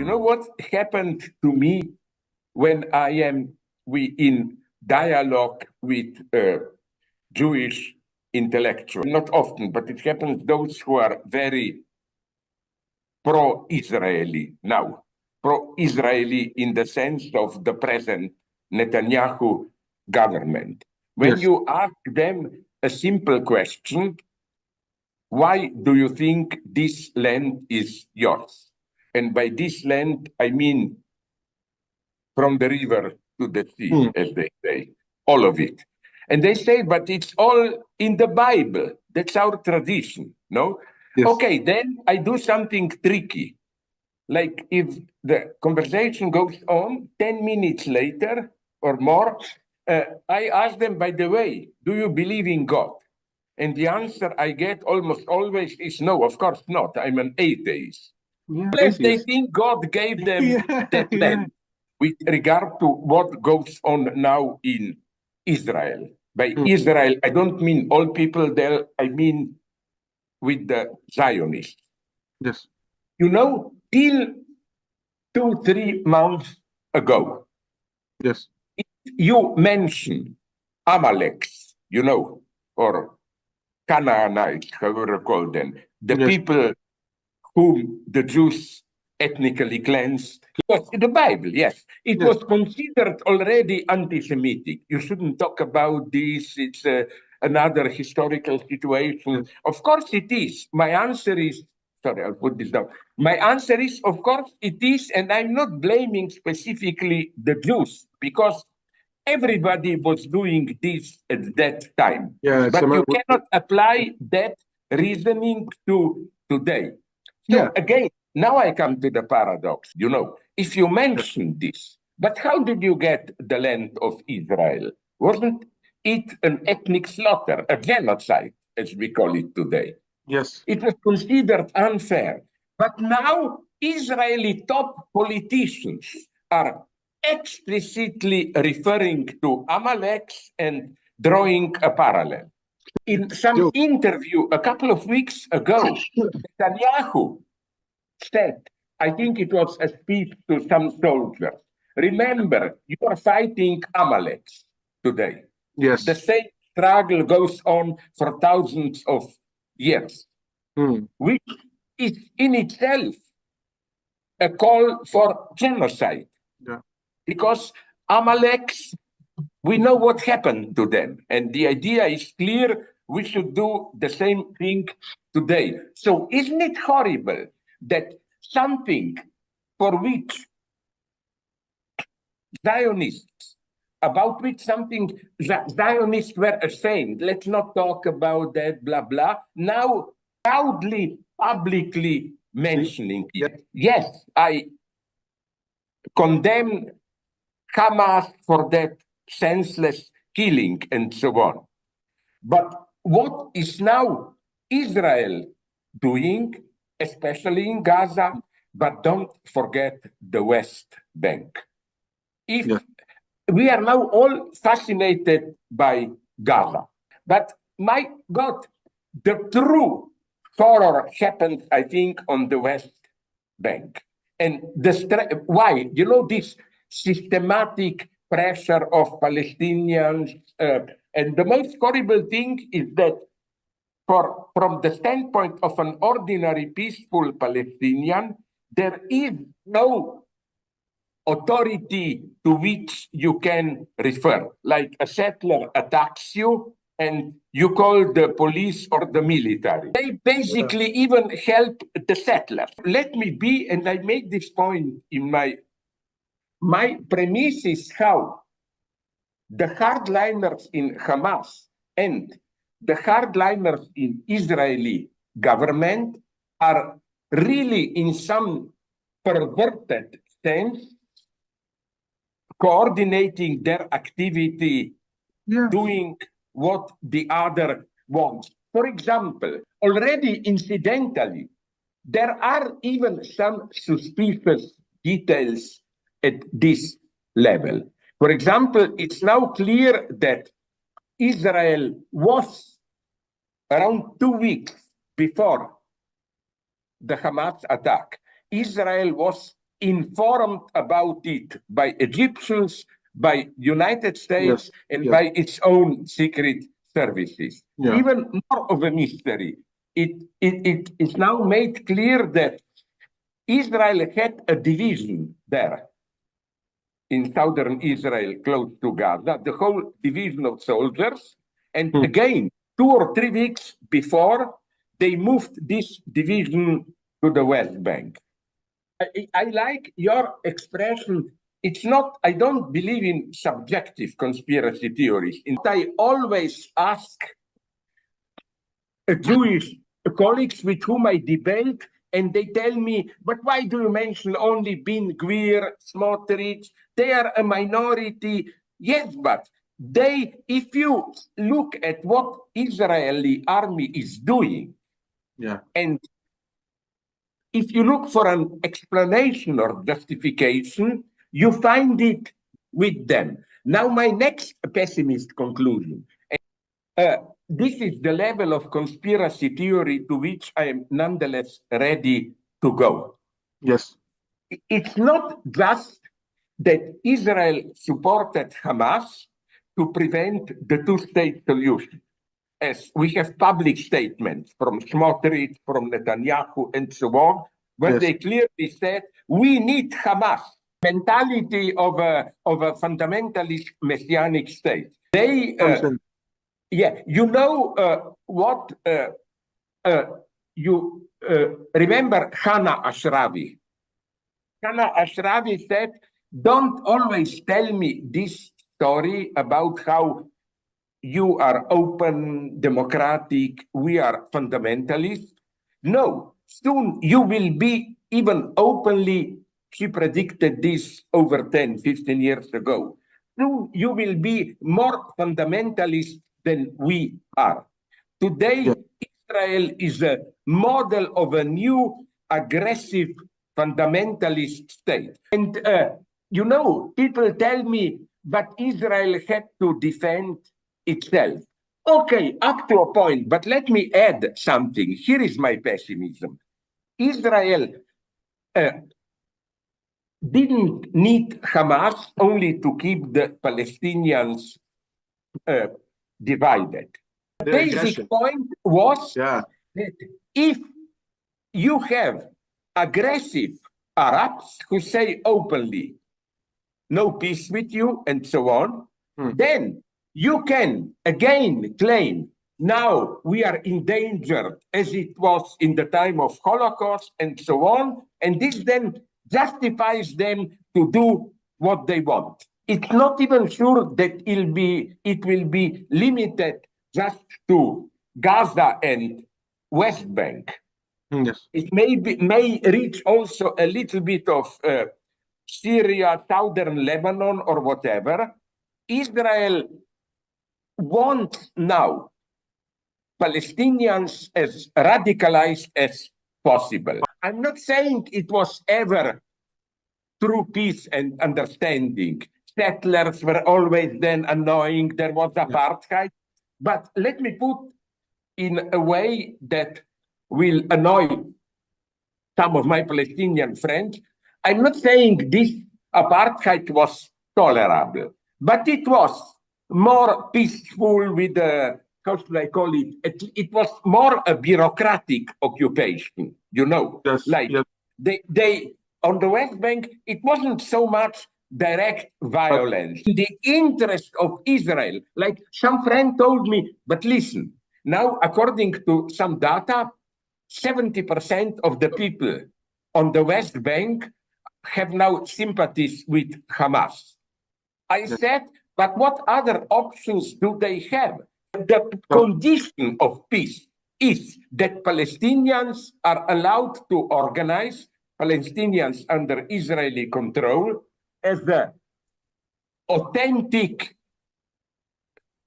know what happened to me when we in dialogue with Jewish intellectuals? Not often, but it happens those who are very pro-Israeli now. Pro-Israeli in the sense of the present Netanyahu government. When Yes. you ask them a simple question, why do you think this land is yours? And by this land, I mean from the river to the sea, as they say, all of it. And they say, but it's all in the Bible. That's our tradition, no? Yes. Okay, then I do something tricky. Like if the conversation goes on 10 minutes later or more, I ask them, by the way, do you believe in God? And the answer I get almost always is no, of course not. I'm an atheist. Yeah, Unless they atheist. think God gave them Yeah, that yeah. land. With regard to what goes on now in Israel. By Israel, I don't mean all people there, I mean with the Zionists. Yes. You know, till 2-3 months ago, Yes. you mentioned Amaleks, you know, or Canaanites, however you call them, the Yes. people whom the Jews ethnically cleansed. It was in the Bible, yes. It was considered already anti-Semitic. You shouldn't talk about this. It's another historical situation. Of course it is. My answer is, sorry, I'll put this down. My answer is, of course it is, and I'm not blaming specifically the Jews, because everybody was doing this at that time. Yeah. But you cannot apply that reasoning to today. So again, now I come to the paradox. You know, if you mention this, but how did you get the land of Israel? Wasn't it an ethnic slaughter, a genocide, as we call it today? Yes. It was considered unfair. But now Israeli top politicians are explicitly referring to Amalek and drawing a parallel. In some interview a couple of weeks ago, Netanyahu said, I think it was a speech to some soldiers, remember, you are fighting Amalek today. Yes. The same struggle goes on for thousands of years, which is in itself a call for genocide. Yeah. Because Amalek, we know what happened to them. And the idea is clear, we should do the same thing today. So isn't it horrible that something for which Zionists, about which something Zionists were ashamed, let's not talk about that, blah, blah, now proudly, publicly mentioning it. Yes, I condemn Hamas for that senseless killing and so on. But what is now Israel doing, especially in Gaza, but don't forget the West Bank. If we are now all fascinated by Gaza, but my God, the true horror happened, I think, on the West Bank. And why? You know, this systematic pressure of Palestinians. And the most horrible thing is that from the standpoint of an ordinary peaceful Palestinian, there is no authority to which you can refer. Like a settler attacks you and you call the police or the military. They basically even help the settlers. Let me be, and I make this point in my premise is how the hardliners in Hamas and the hardliners in Israeli government are really in some perverted sense coordinating their activity, doing what the other wants. For example, already incidentally, there are even some suspicious details at this level. For example, it's now clear that Israel was around 2 weeks before the Hamas attack. Israel was informed about it by Egyptians, by United States, Yes. and Yes. by its own secret services. Yeah. Even more of a mystery. It is now made clear that Israel had a division there in southern Israel, close to Gaza, the whole division of soldiers. And again, 2 or 3 weeks before, they moved this division to the West Bank. I like your expression. It's not, I don't believe in subjective conspiracy theories. I always ask Jewish colleagues with whom I debate, and they tell me, but why do you mention only Ben Gvir, Smotrich? They are a minority. Yes, but they, if you look at what Israeli army is doing, Yeah. and if you look for an explanation or justification, you find it with them. Now, my next pessimist conclusion. This is the level of conspiracy theory to which I am nonetheless ready to go. Yes. It's not just that Israel supported Hamas to prevent the two-state solution, as we have public statements from Smotrich, from Netanyahu, and so on, where Yes. they clearly said, we need Hamas, mentality of a fundamentalist messianic state. They, yeah, you know what you remember Hannah Ashravi. Hannah Ashravi said, don't always tell me this story about how you are open, democratic, we are fundamentalists. No, soon you will be even openly, she predicted this over 10, 15 years ago. Soon you will be more fundamentalist than we are. Today, Israel is a model of a new aggressive fundamentalist state. And, you know, people tell me, but Israel had to defend itself. Okay, up to a point, but let me add something. Here is my pessimism. Israel didn't need Hamas only to keep the Palestinians divided. The basic point was that if you have aggressive Arabs who say openly, no peace with you, and so on, then you can again claim, now we are endangered as it was in the time of Holocaust, and so on, and this then justifies them to do what they want. It's not even sure that it will be limited just to Gaza and West Bank. Yes. It may reach also a little bit of Syria, southern Lebanon, or whatever. Israel wants now Palestinians as radicalized as possible. I'm not saying it was ever true peace and understanding. Settlers were always then annoying. There was apartheid. But let me put in a way that will annoy some of my Palestinian friends. I'm not saying this apartheid was tolerable, but it was more peaceful with how should I call it? It was more a bureaucratic occupation, you know. Yes, like yes. they on the West Bank, it wasn't so much direct violence. In the interest of Israel, like some friend told me, but listen, now according to some data, 70% of the people on the West Bank have now sympathies with Hamas. I said, but what other options do they have? The condition of peace is that Palestinians are allowed to organize, Palestinians under Israeli control, as an authentic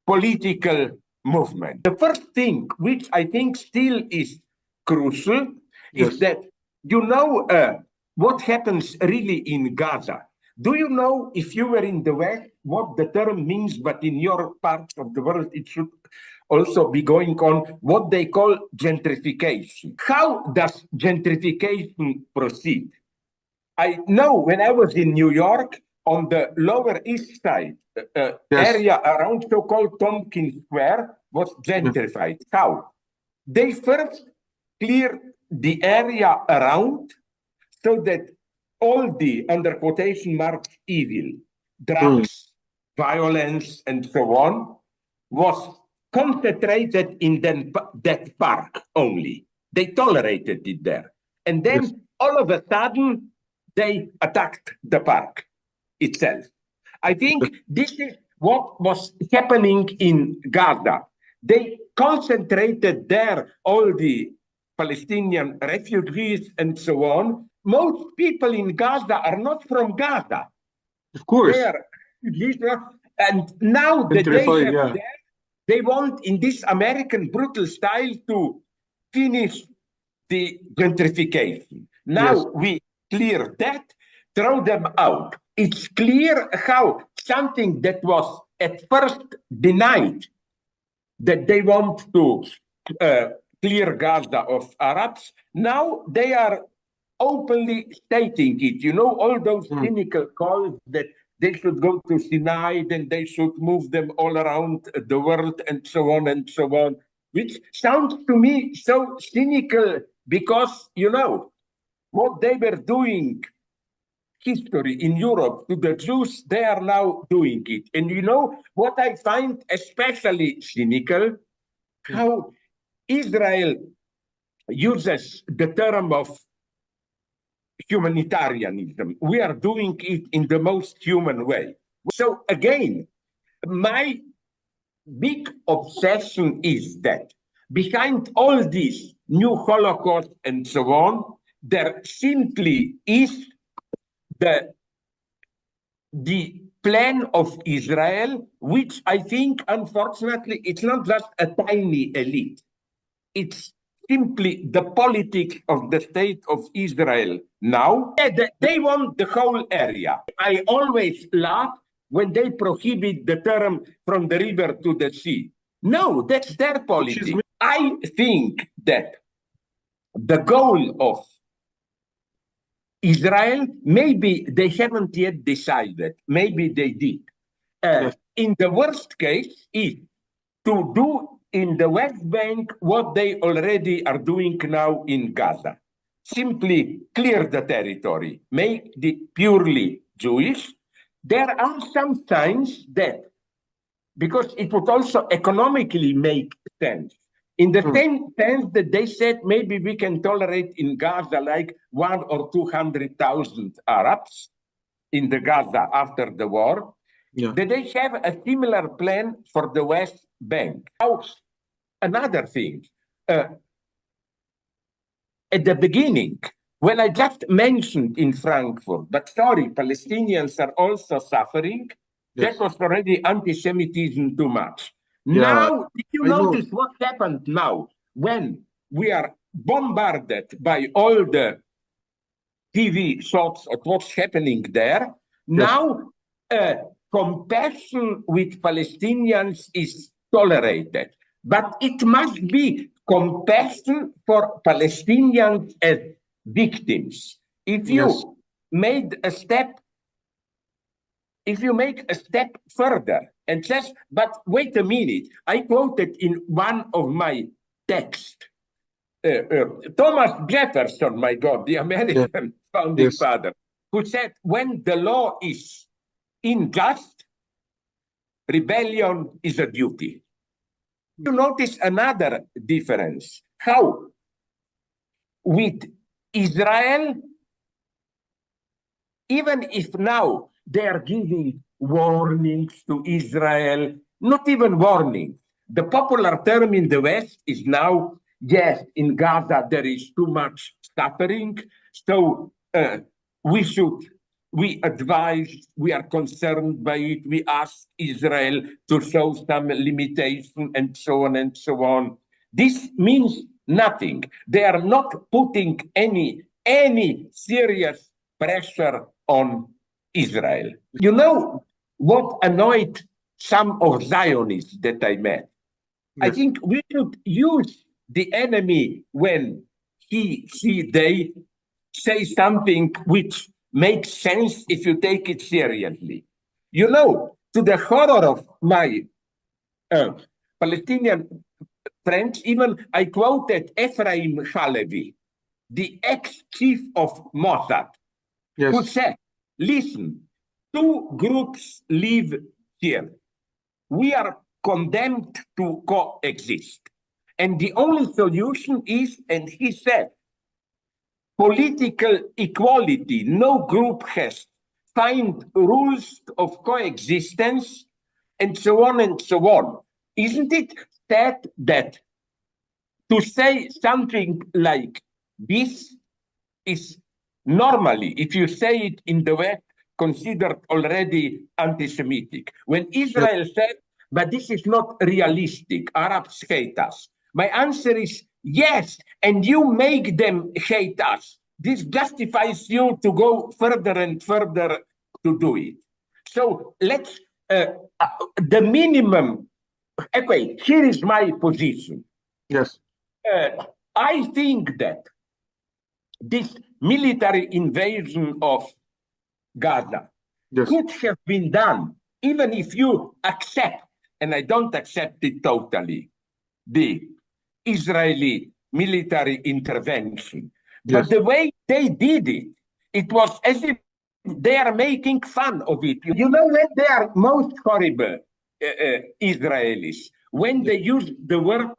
political movement. The first thing, which I think still is crucial, is that you know what happens really in Gaza. Do you know, if you were in the West, what the term means, but in your part of the world, it should also be going on, what they call gentrification. How does gentrification proceed? I know when I was in New York, on the Lower East Side, Yes. area around so-called Tompkins Square was gentrified. How? They first cleared the area around so that all the, under quotation marks, evil, drugs, violence, and so on, was concentrated in that park only. They tolerated it there. And then Yes. all of a sudden, they attacked the park itself. I think this is what was happening in Gaza. They concentrated there all the Palestinian refugees and so on. Most people in Gaza are not from Gaza. Of course. They are refugees. And now that they Gentrified, have yeah. there, they want, in this American brutal style, to finish the gentrification. Now Yes. we clear that, throw them out. It's clear how something that was at first denied, that they want to clear Gaza of Arabs, now they are openly stating it. You know, all those cynical calls that they should go to Sinai, then they should move them all around the world, and so on and so on, which sounds to me so cynical because, you know, what they were doing history in Europe to the Jews, they are now doing it. And you know what I find especially cynical? How Israel uses the term of humanitarianism. We are doing it in the most human way. So again, my big obsession is that behind all this new Holocaust and so on, there simply is the plan of Israel, which I think, unfortunately, it's not just a tiny elite. It's simply the politics of the state of Israel now. They want the whole area. I always laugh when they prohibit the term from the river to the sea. No, that's their politics. I think that the goal of Israel, maybe they haven't yet decided, maybe they did. In the worst case, is to do in the West Bank what they already are doing now in Gaza. Simply clear the territory, make it purely Jewish. There are some signs that, because it would also economically make sense, in the same sense that they said maybe we can tolerate in Gaza like 100,000 or 200,000 Arabs in the Gaza after the war, that they have a similar plan for the West Bank. Now, another thing, at the beginning, when I just mentioned in Frankfurt, but sorry, Palestinians are also suffering, that was already anti-Semitism too much. Now, did you notice what happened now when we are bombarded by all the TV shots of what's happening there? Now, compassion with Palestinians is tolerated, but it must be compassion for Palestinians as victims. If you made a step, if you make a step further and says, but wait a minute, I quoted in one of my texts, Thomas Jefferson, my God, the American founding father, who said, when the law is unjust, rebellion is a duty. You notice another difference. How with Israel, even if now they are giving warnings to Israel, not even warning. The popular term in the West is now, yes, in Gaza there is too much suffering, so we advise, we are concerned by it, we ask Israel to show some limitation and so on and so on. This means nothing. They are not putting any serious pressure on Israel. You know what annoyed some of Zionists that I met? I think we should use the enemy when they say something which makes sense if you take it seriously. You know, to the horror of my Palestinian friends, even I quoted Ephraim Halevi, the ex-chief of Mossad, who Yes. said, listen, two groups live here. We are condemned to coexist. And the only solution is, and he said, political equality. No group has find rules of coexistence, and so on and so on. Isn't it sad that to say something like this is normally, if you say it in the West, considered already anti-Semitic? When Israel said, but this is not realistic, Arabs hate us. My answer is yes, and you make them hate us. This justifies you to go further and further to do it. So let's, the minimum, okay, here is my position. Yes. I think that this military invasion of Gaza Yes. could have been done, even if you accept, and I don't accept it totally, the Israeli military intervention. But Yes. the way they did it, it was as if they are making fun of it. You know when they are most horrible, Israelis, when they use the word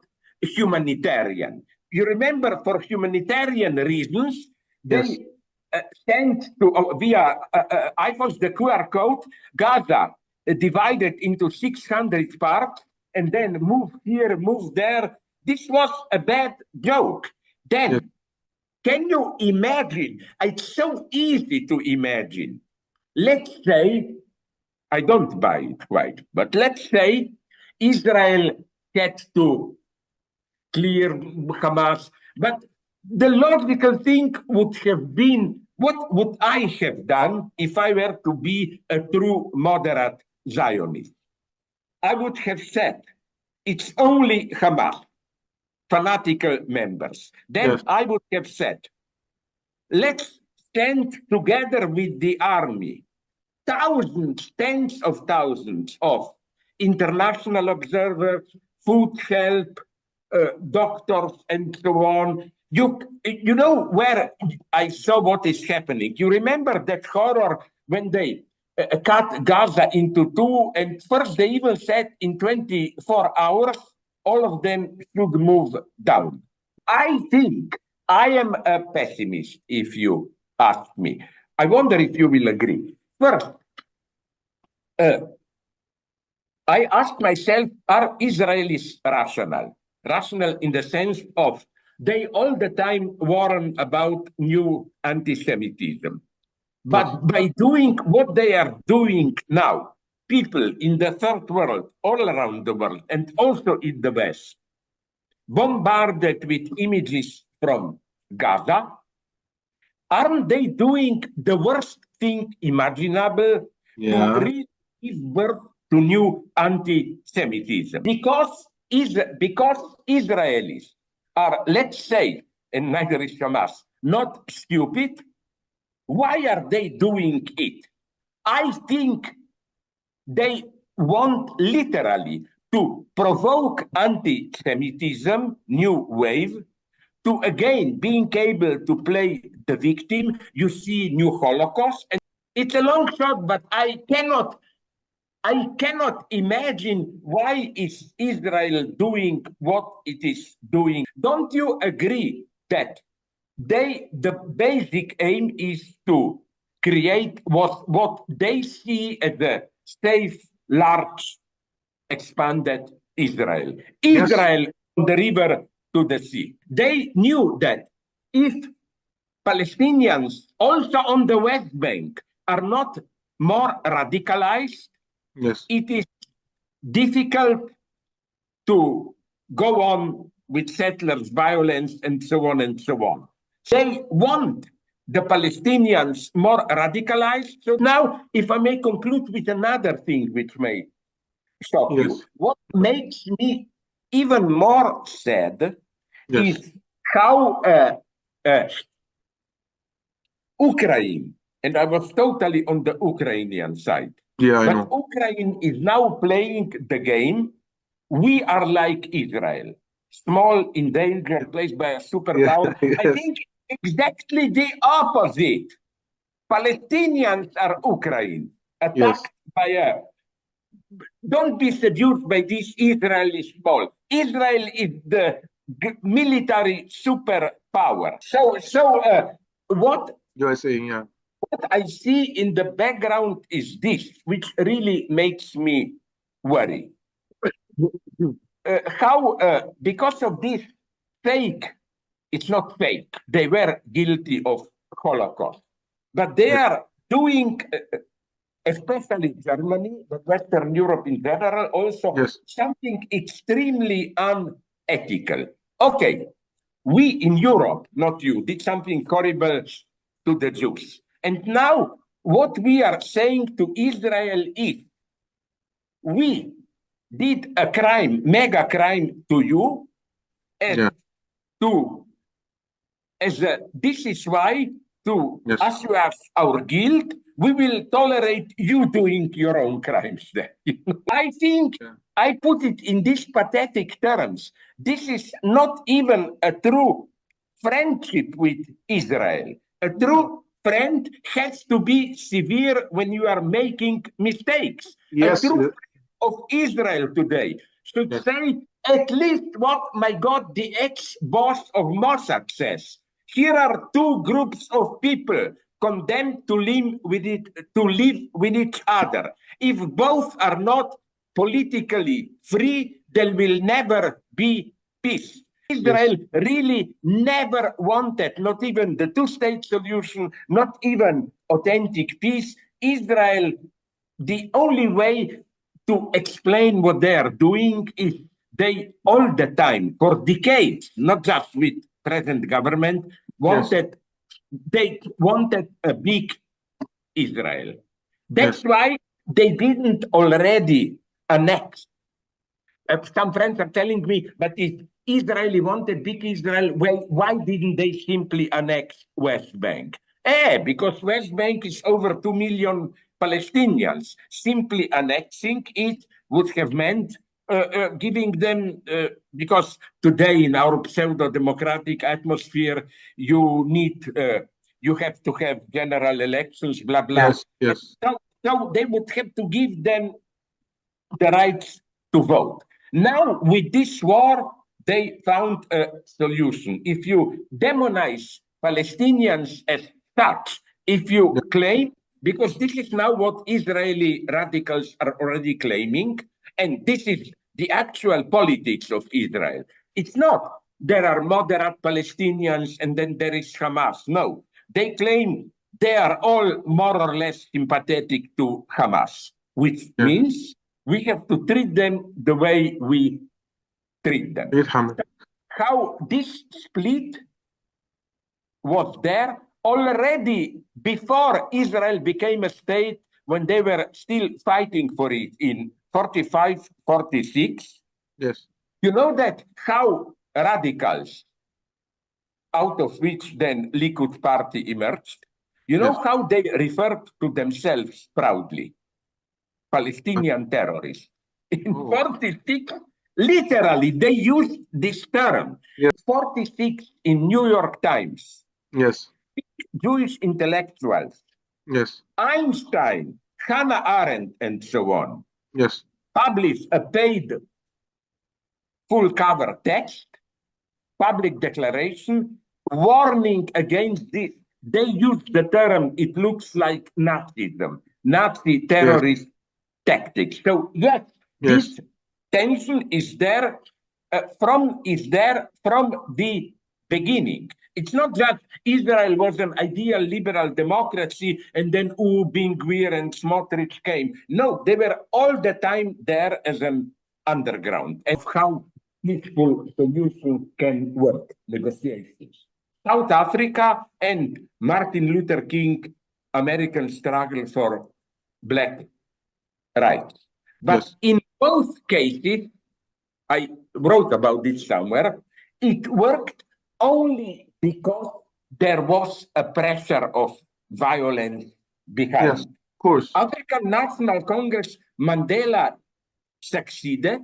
humanitarian. You remember, for humanitarian reasons, Yes. they sent to via iPhones the QR code Gaza divided into 600 parts and then move here, move there. This was a bad joke. Then, Yes. can you imagine? It's so easy to imagine. Let's say, I don't buy it quite, but let's say Israel had to clear Hamas, but the logical thing would have been, what would I have done if I were to be a true moderate Zionist? I would have said, it's only Hamas, fanatical members. Then Yes. I would have said, let's stand together with the army, thousands, tens of thousands of international observers, food help, doctors, and so on. You know where I saw what is happening. You remember that horror when they cut Gaza into two, and first they even said in 24 hours, all of them should move down. I think I am a pessimist, if you ask me. I wonder if you will agree. First, I ask myself, are Israelis rational? Rational in the sense of they all the time warn about new anti-Semitism. But Yes. by doing what they are doing now, people in the third world, all around the world, and also in the West, bombarded with images from Gaza, aren't they doing the worst thing imaginable to Yeah. really give birth to new anti-Semitism? Because Israelis are, let's say, and neither is Hamas, not stupid, why are they doing it? I think they want literally to provoke anti-Semitism, new wave, to again being able to play the victim. You see new Holocaust, and it's a long shot, but I cannot imagine why is Israel doing what it is doing. Don't you agree that the basic aim is to create what they see as a safe, large, expanded Israel. Yes. Israel from the river to the sea. They knew that if Palestinians also on the West Bank are not more radicalized, Yes. it is difficult to go on with settlers' violence and so on and so on. They want the Palestinians more radicalized. So now, if I may conclude with another thing which may shock you, Yes. what makes me even more sad Yes. is how Ukraine and I was totally on the Ukrainian side. Yeah, I But know. Ukraine is now playing the game. We are like Israel, small, endangered, placed by a superpower. Yeah, I yes, think exactly the opposite. Palestinians are Ukraine, yes, attacked by a. Don't be seduced by this Israel is small. Israel is the military superpower. What you are saying, yeah. what I see in the background is this, which really makes me worry. Because of this fake, it's not fake, they were guilty of Holocaust, but they Yes, are doing, especially Germany, but Western Europe in general, also yes, something extremely unethical. Okay, we in Europe, not you, did something horrible to the Jews. And now what we are saying to Israel is, we did a crime, mega crime to you, yeah, and to this is why to yes, assuage our guilt, we will tolerate you doing your own crimes then. I think yeah, I put it in these pathetic terms. This is not even a true friendship with Israel. A true friend has to be severe when you are making mistakes. A yes, true friend of Israel today should yes, say at least what, my God, the ex-boss of Mossad says. Here are two groups of people condemned to live with each other. If both are not politically free, there will never be peace. yes, Israel really never wanted, not even the two-state solution, not even authentic peace. Israel, the only way to explain what they are doing is they all the time, for decades, not just with present government, yes, they wanted a big Israel. That's yes, why they didn't already annex. Some friends are telling me, but if Israel wanted big Israel, well, why didn't they simply annex West Bank? Because West Bank is over 2 million Palestinians. Simply annexing it would have meant giving them, because today in our pseudo-democratic atmosphere, you have to have general elections, blah, blah. yes, yes, So they would have to give them the rights to vote. Now, with this war, they found a solution. If you demonize Palestinians as such, if yeah, you claim, because this is now what Israeli radicals are already claiming, and this is the actual politics of Israel. It's not there are moderate Palestinians and then there is Hamas. No, they claim they are all more or less sympathetic to Hamas, which yeah. means we have to treat them the way we treat them. Eat hammer. How this split was there already before Israel became a state, when they were still fighting for it in 45, 46. Yes, You know that how radicals, out of which then Likud party emerged, you know yes. how they referred to themselves proudly? Palestinian terrorists. In Oh, 46, literally, they used this term. yes, 46 in New York Times, yes, Jewish intellectuals, yes, Einstein, Hannah Arendt, and so on, yes, published a paid full cover text, public declaration, warning against this. They use the term, it looks like Nazism, Nazi yes, terrorist tactics. So yes, yes, this tension is there from the beginning. It's not just Israel was an ideal liberal democracy and then Ben Gvir and Smotrich came. No, they were all the time there as an underground of how peaceful solution can work, negotiations. South Africa and Martin Luther King, American struggle for black rights. But yes, in both cases, I wrote about this somewhere, it worked only because there was a pressure of violence Yes, behind. of course. African National Congress, Mandela succeeded,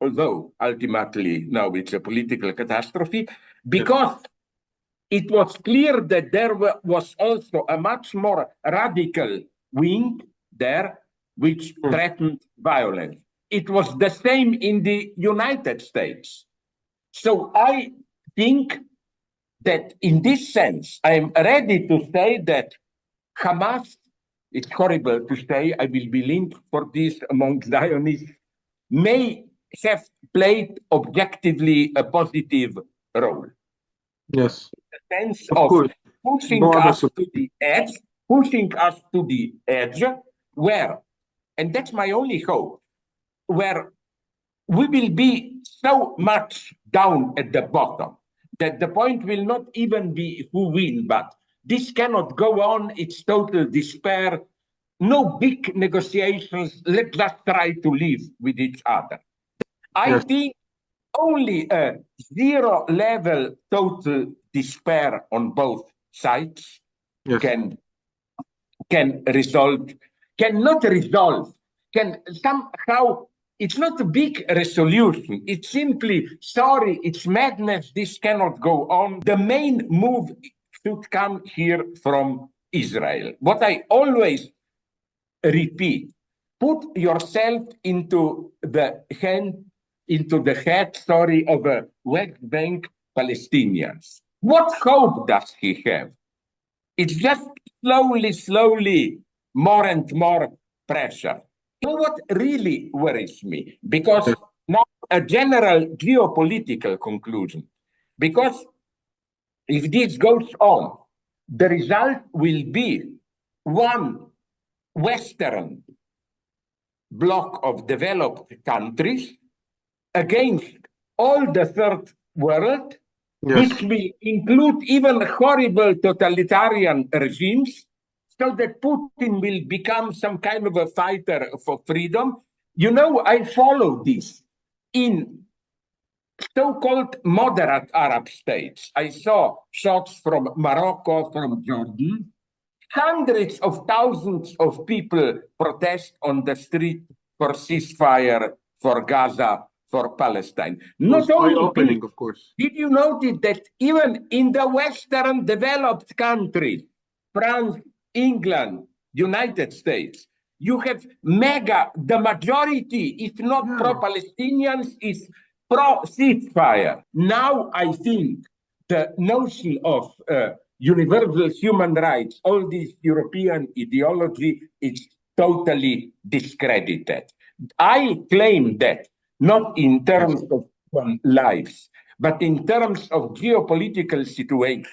although ultimately now it's a political catastrophe, because it was clear that there was also a much more radical wing there, which threatened violence. It was the same in the United States. So I think that in this sense, I am ready to say that Hamas, it's horrible to say, I will be linked for this among Zionists, may have played objectively a positive role. Yes, The sense of of course. pushing No other us to the edge, where, and that's my only hope, where we will be so much down at the bottom that the point will not even be who win, but this cannot go on. It's total despair. No big negotiations. Let's just try to live with each other. I think only a zero level total despair on both sides can resolve, cannot resolve, can somehow, it's not a big resolution. It's simply, sorry, it's madness, this cannot go on. The main move should come here from Israel. What I always repeat, put yourself into the head, of a West Bank Palestinians. What hope does he have? It's just slowly, more and more pressure. You know what really worries me? Because now a general geopolitical conclusion. Because if this goes on, the result will be one Western bloc of developed countries against all the third world, which will include even horrible totalitarian regimes, so that Putin will become some kind of a fighter for freedom. You know, I follow this in so-called moderate Arab states. I saw shots from Morocco, from Jordan. Hundreds of thousands of people protest on the street for ceasefire, for Gaza, for Palestine. Not only eye-opening, of course. did you notice that even in the Western developed countries, France, England, United States, you have the majority, if not pro-Palestinians, is pro-ceasefire. Now I think the notion of universal human rights, all this European ideology, is totally discredited. I claim that not in terms of lives, but in terms of geopolitical situation.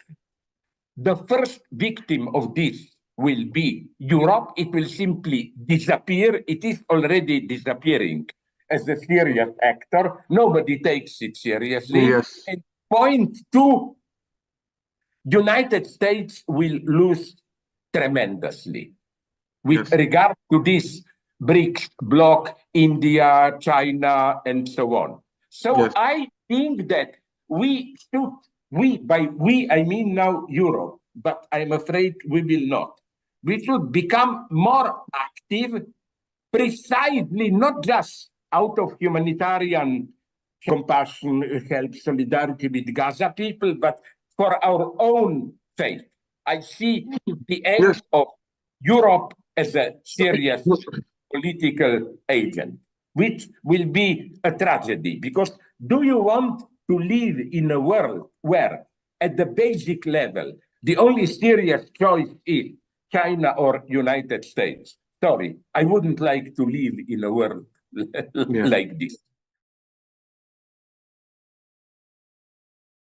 The first victim of this will be Europe. It will simply disappear. It is already disappearing as a serious actor. Nobody takes it seriously. And point two, United States will lose tremendously with regard to this BRICS bloc, India, China, and so on. So I think that by we, I mean now Europe, but I'm afraid we will not. We should become more active, precisely not just out of humanitarian compassion, help, solidarity with Gaza people, but for our own faith. I see the end of Europe as a serious political agent, which will be a tragedy. Because do you want to live in a world where, at the basic level, the only serious choice is China or United States? Sorry, I wouldn't like to live in a world like this.